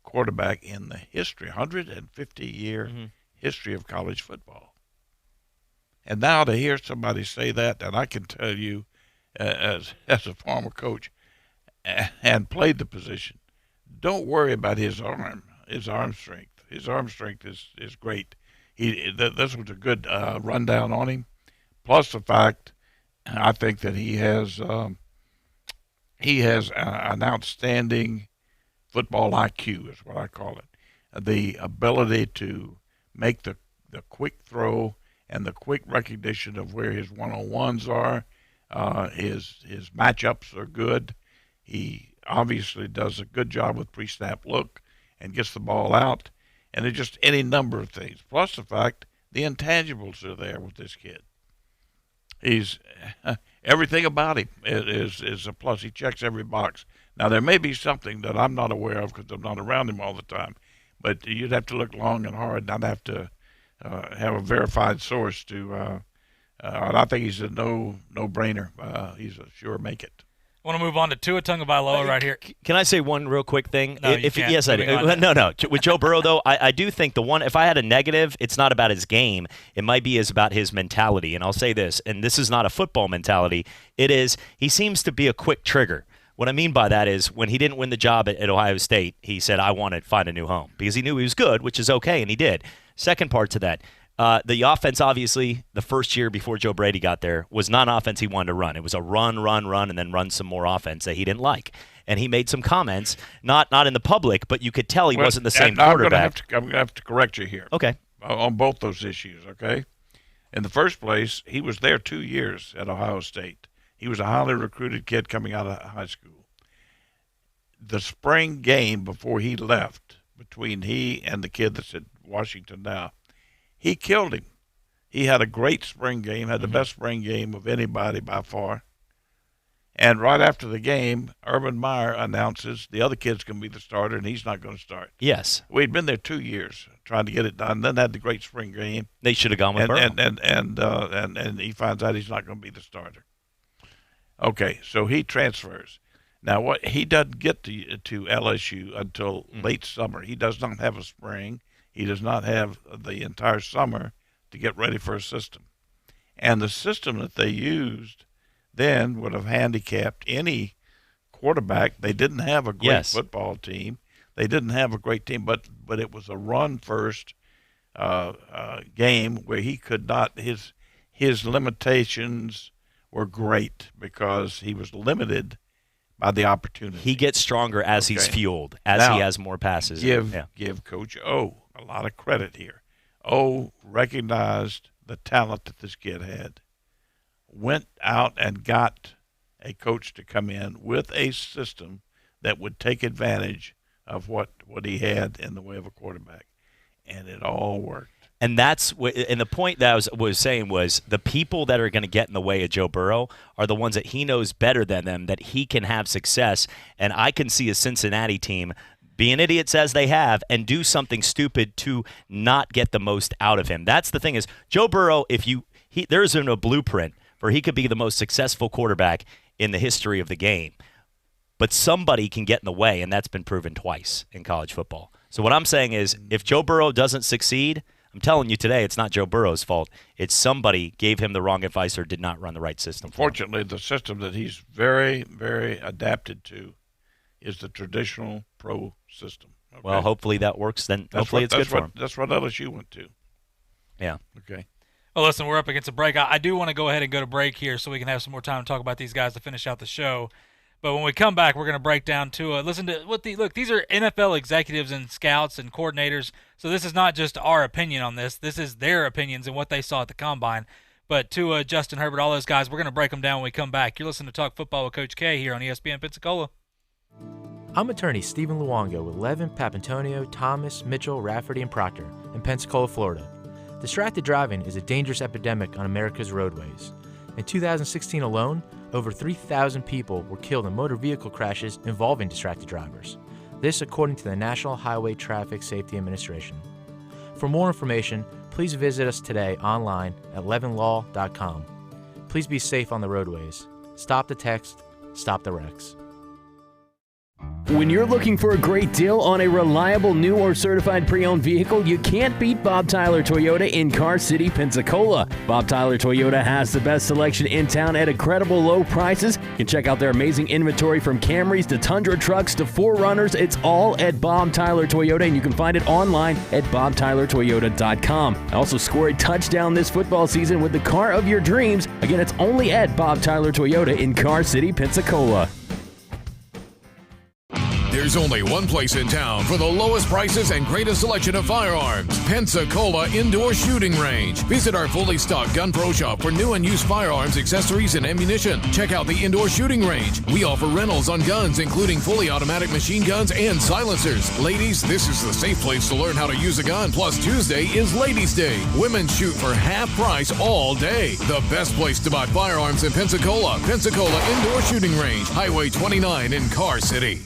quarterback in the history, 150-year history of college football. And now to hear somebody say that, and I can tell you, as a former coach and played the position, don't worry about his arm strength. His arm strength is great. This was a good rundown on him. Plus the fact, I think that he has an outstanding football IQ, is what I call it. The ability to make the quick throw and the quick recognition of where his one-on-ones are. His matchups are good. He obviously does a good job with pre-snap look and gets the ball out. And there's just any number of things. Plus the fact the intangibles are there with this kid. He's everything about him is a plus. He checks every box. Now there may be something that I'm not aware of because I'm not around him all the time, but you'd have to look long and hard, and I'd have to have a verified source to. And I think he's a no-brainer. He's a sure make it. I want to move on to Tua Tagovailoa right here. Can I say one real quick thing? No, you can't. Yes, I do. No. With Joe Burrow, though, I do think if I had a negative, it's not about his game. It might be about his mentality. And I'll say this, and this is not a football mentality. It is, he seems to be a quick trigger. What I mean by that is when he didn't win the job at Ohio State, he said, I want to find a new home because he knew he was good, which is okay, and he did. Second part to that. The offense, obviously, the first year before Joe Brady got there, was not an offense he wanted to run. It was a run, and then run some more offense that he didn't like. And he made some comments, not in the public, but you could tell he wasn't the same quarterback. I'm going to have to correct you here. Okay. On both those issues, okay? In the first place, he was there 2 years at Ohio State. He was a highly recruited kid coming out of high school. The spring game before he left, between he and the kid that's at Washington now, he killed him. He had a great spring game, had the best spring game of anybody by far. And right after the game, Urban Meyer announces the other kid's going to be the starter, and he's not going to start. Yes. We'd been there 2 years trying to get it done, then had the great spring game. They should have gone with Burrow. And he finds out he's not going to be the starter. Okay, so he transfers. Now, he doesn't get to LSU until late summer. He does not have a spring. He does not have the entire summer to get ready for a system. And the system that they used then would have handicapped any quarterback. They didn't have a great Yes. football team. They didn't have a great team, but it was a run-first game where he could not. His limitations were great because he was limited by the opportunity. He gets stronger as he's fueled, as now, he has more passes. Give Coach O a lot of credit here. O recognized the talent that this kid had, went out and got a coach to come in with a system that would take advantage of what he had in the way of a quarterback, and it all worked. And and the point that I was saying was the people that are going to get in the way of Joe Burrow are the ones that he knows better than them, that he can have success. And I can see a Cincinnati team being idiots as they have and do something stupid to not get the most out of him. That's the thing is Joe Burrow, there isn't a blueprint where he could be the most successful quarterback in the history of the game. But somebody can get in the way, and that's been proven twice in college football. So what I'm saying is if Joe Burrow doesn't succeed, I'm telling you today, it's not Joe Burrow's fault. It's somebody gave him the wrong advice or did not run the right system. Fortunately, the system that he's very, very adapted to is the traditional pro system. Okay? Well, hopefully that works. Then hopefully it's good for him. That's what LSU went to. Yeah. Okay. Well, listen, we're up against a break. I do want to go ahead and go to break here so we can have some more time to talk about these guys to finish out the show. But when we come back, we're going to break down to listen to look. These are NFL executives and scouts and coordinators. So this is not just our opinion on this. This is their opinions and what they saw at the combine. But to Justin Herbert, all those guys, we're going to break them down when we come back. You're listening to Talk Football with Coach K here on ESPN Pensacola. I'm attorney Stephen Luongo with Levin, Papantonio, Thomas, Mitchell, Rafferty, and Proctor in Pensacola, Florida. Distracted driving is a dangerous epidemic on America's roadways. In 2016 alone, over 3,000 people were killed in motor vehicle crashes involving distracted drivers. This according to the National Highway Traffic Safety Administration. For more information, please visit us today online at levinlaw.com. Please be safe on the roadways. Stop the text, stop the wrecks. When you're looking for a great deal on a reliable new or certified pre-owned vehicle, you can't beat Bob Tyler Toyota in Car City, Pensacola. Bob Tyler Toyota has the best selection in town at incredible low prices. You can check out their amazing inventory from Camrys to Tundra trucks to 4Runners. It's all at Bob Tyler Toyota, and you can find it online at bobtylertoyota.com. Also score a touchdown this football season with the car of your dreams. Again, it's only at Bob Tyler Toyota in Car City, Pensacola. There's only one place in town for the lowest prices and greatest selection of firearms. Pensacola Indoor Shooting Range. Visit our fully stocked Gun Pro shop for new and used firearms, accessories, and ammunition. Check out the Indoor Shooting Range. We offer rentals on guns, including fully automatic machine guns and silencers. Ladies, this is the safe place to learn how to use a gun. Plus, Tuesday is Ladies' Day. Women shoot for half price all day. The best place to buy firearms in Pensacola. Pensacola Indoor Shooting Range. Highway 29 in Car City.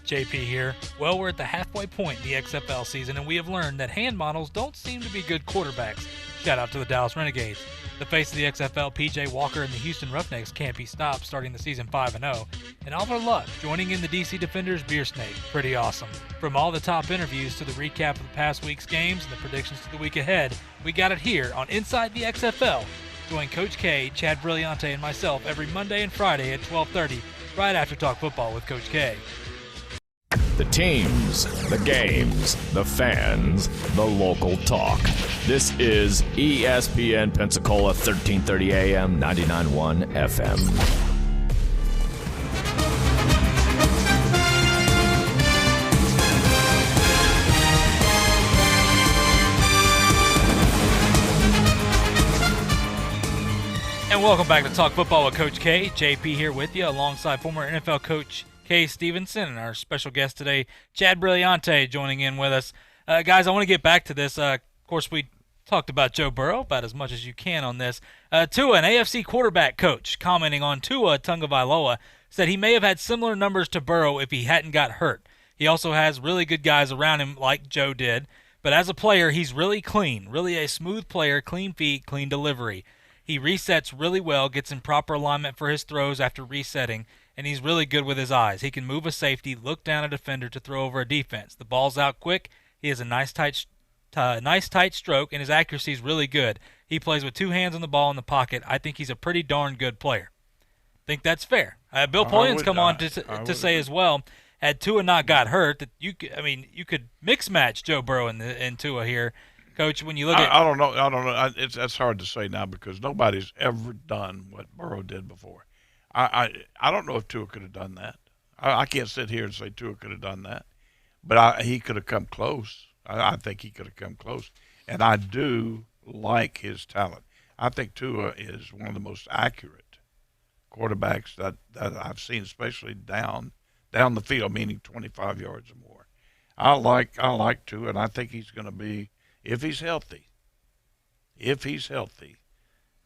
JP here. Well, we're at the halfway point in the XFL season, and we have learned that hand models don't seem to be good quarterbacks. Shout out to the Dallas Renegades. The face of the XFL, PJ Walker, and the Houston Roughnecks can't be stopped, starting the season 5-0. And Oliver Luck joining in the DC Defenders Beer Snake. Pretty awesome. From all the top interviews to the recap of the past week's games and the predictions to the week ahead, we got it here on Inside the XFL. Join Coach K, Chad Brilliante, and myself every Monday and Friday at 12:30, right after Talk Football with Coach K. The teams, the games, the fans, the local talk. This is ESPN Pensacola 1330 AM, 99.1 FM. And welcome back to Talk Football with Coach K. JP here with you alongside former NFL coach Kay Stevenson and our special guest today, Chad Brilliante, joining in with us. Guys, I want to get back to this. Of course, we talked about Joe Burrow about as much as you can on this. Tua, an AFC quarterback coach, commenting on Tua Tagovailoa, said he may have had similar numbers to Burrow if he hadn't got hurt. He also has really good guys around him like Joe did. But as a player, he's really clean, really a smooth player, clean feet, clean delivery. He resets really well, gets in proper alignment for his throws after resetting, and he's really good with his eyes. He can move a safety, look down a defender to throw over a defense. The ball's out quick. He has a nice tight stroke, and his accuracy is really good. He plays with two hands on the ball in the pocket. I think he's a pretty darn good player. think that's fair. Bill Polian's come on to say as well, had Tua not got hurt, that you could mix match Joe Burrow and Tua here, Coach. When you look at, I don't know. That's hard to say now because nobody's ever done what Burrow did before. I don't know if Tua could have done that. I can't sit here and say Tua could have done that, but he could have come close. I think he could have come close, and I do like his talent. I think Tua is one of the most accurate quarterbacks that I've seen, especially down the field, meaning 25 yards or more. I like Tua, and I think he's going to be, if he's healthy,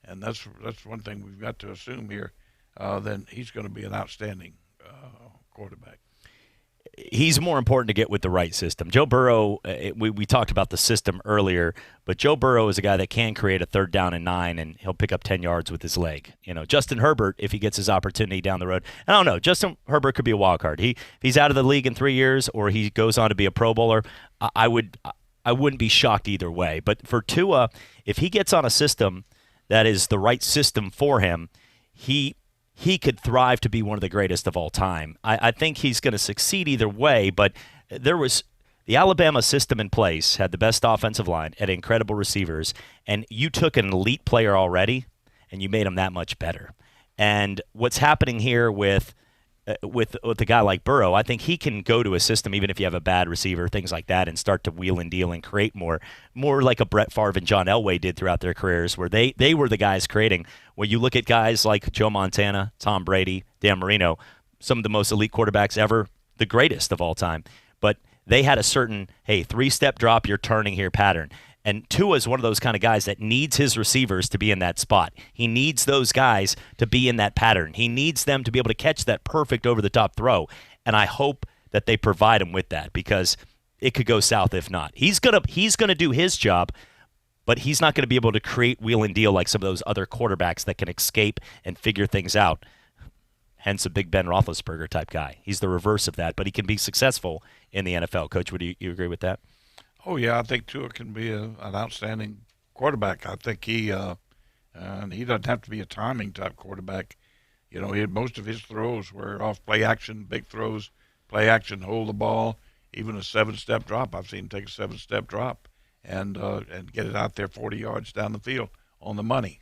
and that's one thing we've got to assume here, then he's going to be an outstanding quarterback. He's more important to get with the right system. Joe Burrow, we talked about the system earlier, but Joe Burrow is a guy that can create a 3rd down and 9, and he'll pick up 10 yards with his leg. Justin Herbert, if he gets his opportunity down the road, I don't know. Justin Herbert could be a wild card. If he's out of the league in 3 years, or he goes on to be a Pro Bowler, I wouldn't be shocked either way. But for Tua, if he gets on a system that is the right system for him, he could thrive to be one of the greatest of all time. I think he's going to succeed either way, but there was the Alabama system in place, had the best offensive line, had incredible receivers, and you took an elite player already, and you made him that much better. And what's happening here with a guy like Burrow, I think he can go to a system, even if you have a bad receiver, things like that, and start to wheel and deal and create more like a Brett Favre and John Elway did throughout their careers, where they were the guys creating. Where you look at guys like Joe Montana, Tom Brady, Dan Marino, some of the most elite quarterbacks ever, the greatest of all time, but they had a certain, 3-step drop, you're turning here pattern. And Tua is one of those kind of guys that needs his receivers to be in that spot. He needs those guys to be in that pattern. He needs them to be able to catch that perfect over-the-top throw. And I hope that they provide him with that, because it could go south if not. He's gonna do his job, but he's not going to be able to create wheel and deal like some of those other quarterbacks that can escape and figure things out. Hence a Big Ben Roethlisberger type guy. He's the reverse of that, but he can be successful in the NFL. Coach, would you agree with that? Oh, yeah, I think Tua can be an outstanding quarterback. I think he doesn't have to be a timing type quarterback. Most of his throws were off play action, big throws, play action, hold the ball, even a 7-step drop. I've seen him take a 7-step drop and get it out there 40 yards down the field on the money,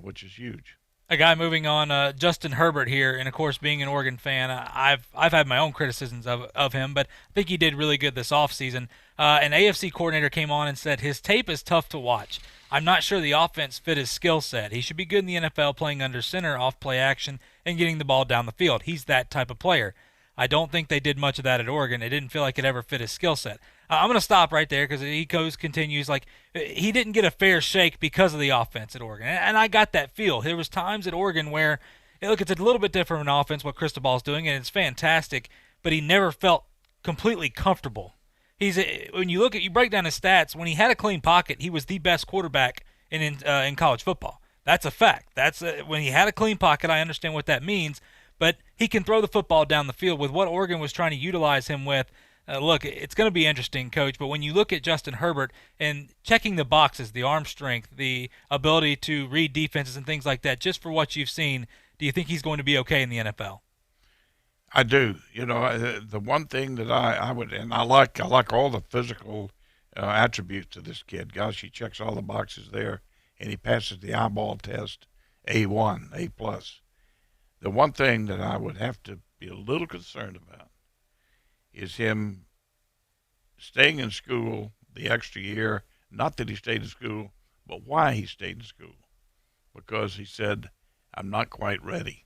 which is huge. A guy moving on, Justin Herbert here, and of course, being an Oregon fan, I've had my own criticisms of him, but I think he did really good this offseason. An AFC coordinator came on and said his tape is tough to watch. I'm not sure the offense fit his skill set. He should be good in the NFL playing under center, off play action, and getting the ball down the field. He's that type of player. I don't think they did much of that at Oregon. It didn't feel like it ever fit his skill set. I'm going to stop right there because he continues like he didn't get a fair shake because of the offense at Oregon. And I got that feel. There was times at Oregon where, look, it's a little bit different of an offense, what Cristobal's doing, and it's fantastic, but he never felt completely comfortable. When you break down his stats, when he had a clean pocket, he was the best quarterback in college football. That's a fact. When he had a clean pocket, I understand what that means, but he can throw the football down the field with what Oregon was trying to utilize him with. Look, it's going to be interesting, Coach, but when you look at Justin Herbert and checking the boxes, the arm strength, the ability to read defenses and things like that, just for what you've seen, do you think he's going to be okay in the NFL? I do. The one thing that I would, and I like all the physical attributes of this kid. Gosh, he checks all the boxes there, and he passes the eyeball test, A1, A+. The one thing that I would have to be a little concerned about is him staying in school the extra year. Not that he stayed in school, but why he stayed in school. Because he said, I'm not quite ready.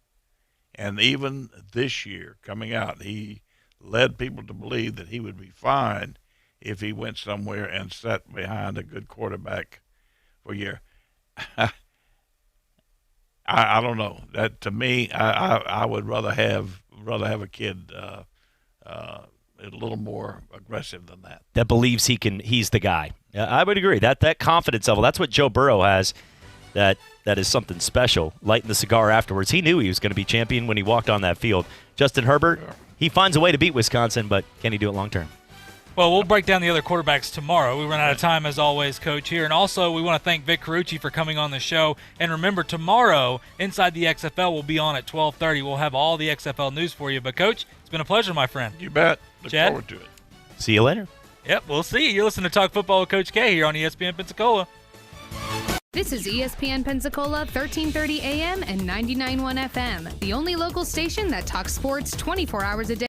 And even this year, coming out, he led people to believe that he would be fine if he went somewhere and sat behind a good quarterback for a year. I don't know. That to me, I would rather have a kid a little more aggressive than that. That believes he's the guy. I would agree. That confidence level, that's what Joe Burrow has. That is something special. Lighting the cigar afterwards. He knew he was going to be champion when he walked on that field. Justin Herbert, he finds a way to beat Wisconsin, but can he do it long term? Well, we'll break down the other quarterbacks tomorrow. We run out of time, as always, Coach, here. And also, we want to thank Vic Carucci for coming on the show. And remember, tomorrow, Inside the XFL will be on at 12:30. We'll have all the XFL news for you. But, Coach, it's been a pleasure, my friend. You bet. Look Chad? forward to it. See you later. Yep, we'll see you. You're listening to Talk Football with Coach K here on ESPN Pensacola. This is ESPN Pensacola, 1330 AM and 99.1 FM, the only local station that talks sports 24 hours a day.